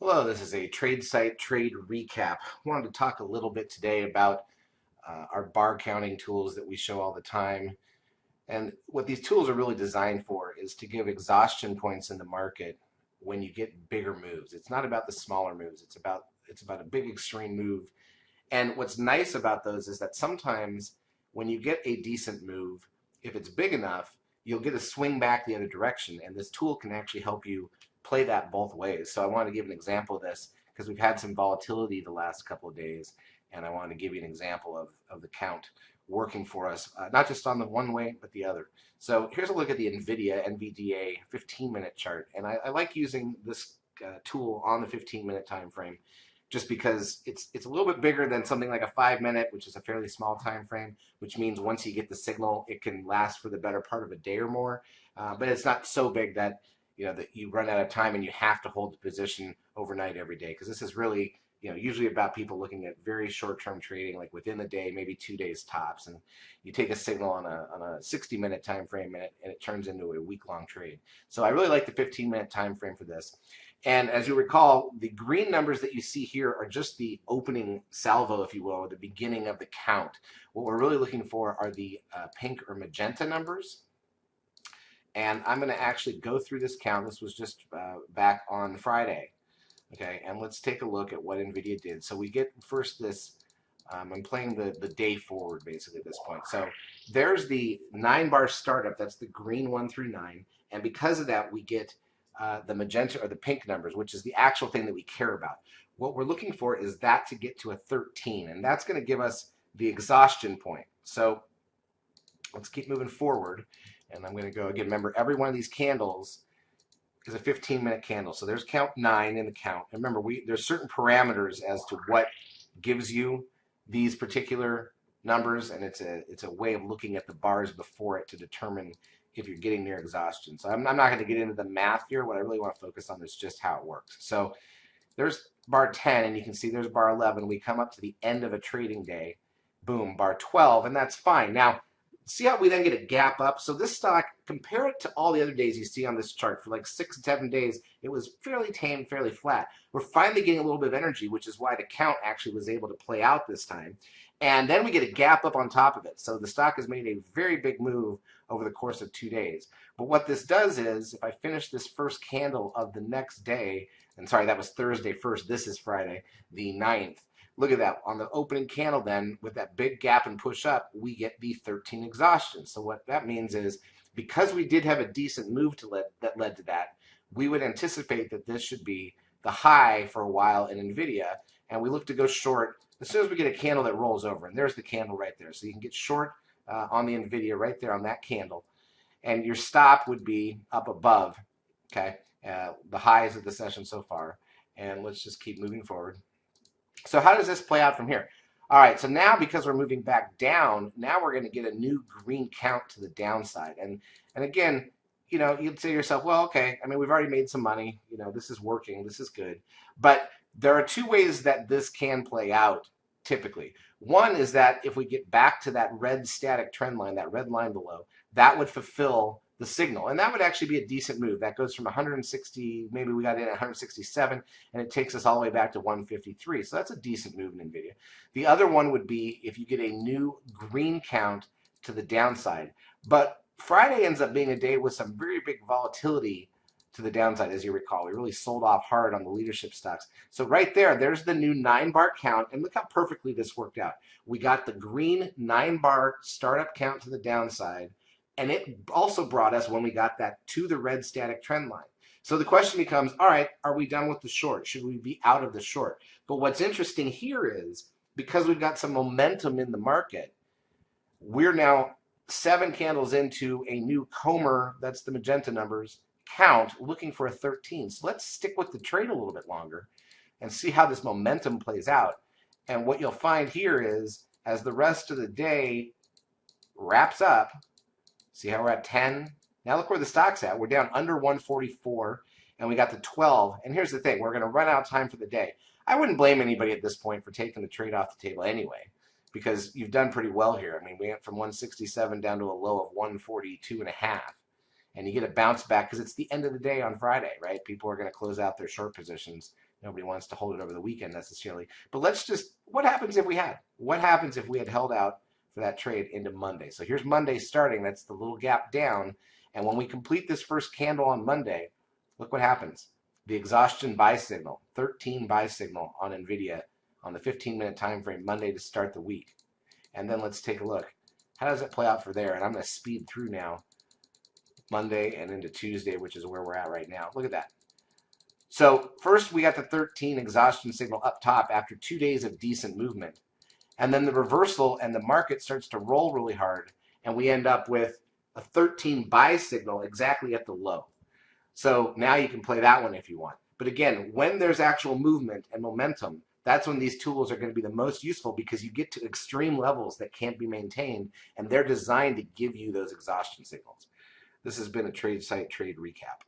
Hello, this is a trade site trade recap. I wanted to talk a little bit today about our bar counting tools that we show all the time. And what these tools are really designed for is to give exhaustion points in the market when you get bigger moves. It's not about the smaller moves. It's about a big extreme move. And what's nice about those is that sometimes when you get a decent move, if it's big enough, you'll get a swing back the other direction. And this tool can actually help you play that both ways. So I want to give an example of this because we've had some volatility the last couple of days. And I want to give you an example of the count working for us, not just on the one way, but the other. So here's a look at the NVDA 15-minute chart. And I like using this tool on the 15-minute time frame just because it's a little bit bigger than something like a 5 minute, which is a fairly small time frame, which means once you get the signal, it can last for the better part of a day or more. But it's not so big that that you run out of time and you have to hold the position overnight every day, because this is really usually about people looking at very short-term trading, like within the day, maybe 2 days tops, and you take a signal on a 60-minute time frame and it turns into a week-long trade. So I really like the 15-minute time frame for this. And as you recall, the green numbers that you see here are just the opening salvo, if you will, or the beginning of the count. What we're really looking for are the pink or magenta numbers. And I'm going to actually go through this count. This was just back on Friday. Okay, and let's take a look at what NVIDIA did. So we get first this, I'm playing the day forward basically at this point. So there's the 9-bar startup. That's the green 1 through 9. And because of that, we get the magenta or the pink numbers, which is the actual thing that we care about. What we're looking for is that to get to a 13, and that's going to give us the exhaustion point. So let's keep moving forward, and I'm going to go again. Remember, every one of these candles is a 15-minute candle. So there's count 9 in the count. And remember, there's certain parameters as to what gives you these particular numbers, and it's a way of looking at the bars before it to determine if you're getting near exhaustion. So I'm not going to get into the math here. What I really want to focus on is just how it works. So there's bar 10, and you can see there's bar 11. We come up to the end of a trading day. Boom, bar 12, and that's fine. Now, see how we then get a gap up? So this stock, compare it to all the other days you see on this chart. For like 6 7 days, it was fairly tame, fairly flat. We're finally getting a little bit of energy, which is why the count actually was able to play out this time. And then we get a gap up on top of it. So the stock has made a very big move over the course of 2 days. But what this does is, if I finish this first candle of the next day, and sorry, that was Thursday first, this is Friday, the 9th. Look at that. On the opening candle then, with that big gap and push up, we get the 13 exhaustion. So what that means is, because we did have a decent move that led to that, we would anticipate that this should be the high for a while in NVIDIA, and we look to go short as soon as we get a candle that rolls over. And there's the candle right there. So you can get short on the NVIDIA right there on that candle. And your stop would be up above, okay, the highs of the session so far. And let's just keep moving forward. So how does this play out from here? All right, so now because we're moving back down, now we're going to get a new green count to the downside. And again, you'd say to yourself, well, okay, I mean, we've already made some money. This is working. This is good. But there are 2 ways that this can play out typically. One is that if we get back to that red static trend line, that red line below, that would fulfill the signal. And that would actually be a decent move. That goes from 160, maybe we got in at 167, and it takes us all the way back to 153. So that's a decent move in NVIDIA. The other one would be if you get a new green count to the downside. But Friday ends up being a day with some very big volatility to the downside, as you recall. We really sold off hard on the leadership stocks. So right there's the new 9-bar count, and look how perfectly this worked out. We got the green 9-bar startup count to the downside, and it also brought us, when we got that, to the red static trend line. So the question becomes, all right, are we done with the short? Should we be out of the short? But what's interesting here is, because we've got some momentum in the market, we're now 7 candles into a new Comer, that's the magenta numbers, count, looking for a 13. So let's stick with the trade a little bit longer and see how this momentum plays out. And what you'll find here is, as the rest of the day wraps up, see how we're at 10? Now look where the stock's at. We're down under 144, and we got the 12. And here's the thing. We're going to run out of time for the day. I wouldn't blame anybody at this point for taking the trade off the table anyway, because you've done pretty well here. I mean, we went from 167 down to a low of 142.5. and you get a bounce back because it's the end of the day on Friday, right? People are going to close out their short positions. Nobody wants to hold it over the weekend necessarily. But let's just, what happens if we had? What happens if we had held out for that trade into Monday? So here's Monday starting. That's the little gap down. And when we complete this first candle on Monday, look what happens. The exhaustion buy signal, 13 buy signal on NVDA on the 15-minute time frame, Monday to start the week. And then let's take a look. How does it play out for there? And I'm going to speed through now. Monday and into Tuesday, which is where we're at right now. Look at that. So first we got the 13 exhaustion signal up top after 2 days of decent movement. And then the reversal and the market starts to roll really hard. And we end up with a 13 buy signal exactly at the low. So now you can play that one if you want. But again, when there's actual movement and momentum, that's when these tools are going to be the most useful because you get to extreme levels that can't be maintained, and they're designed to give you those exhaustion signals. This has been a TradeSight Trade Recap.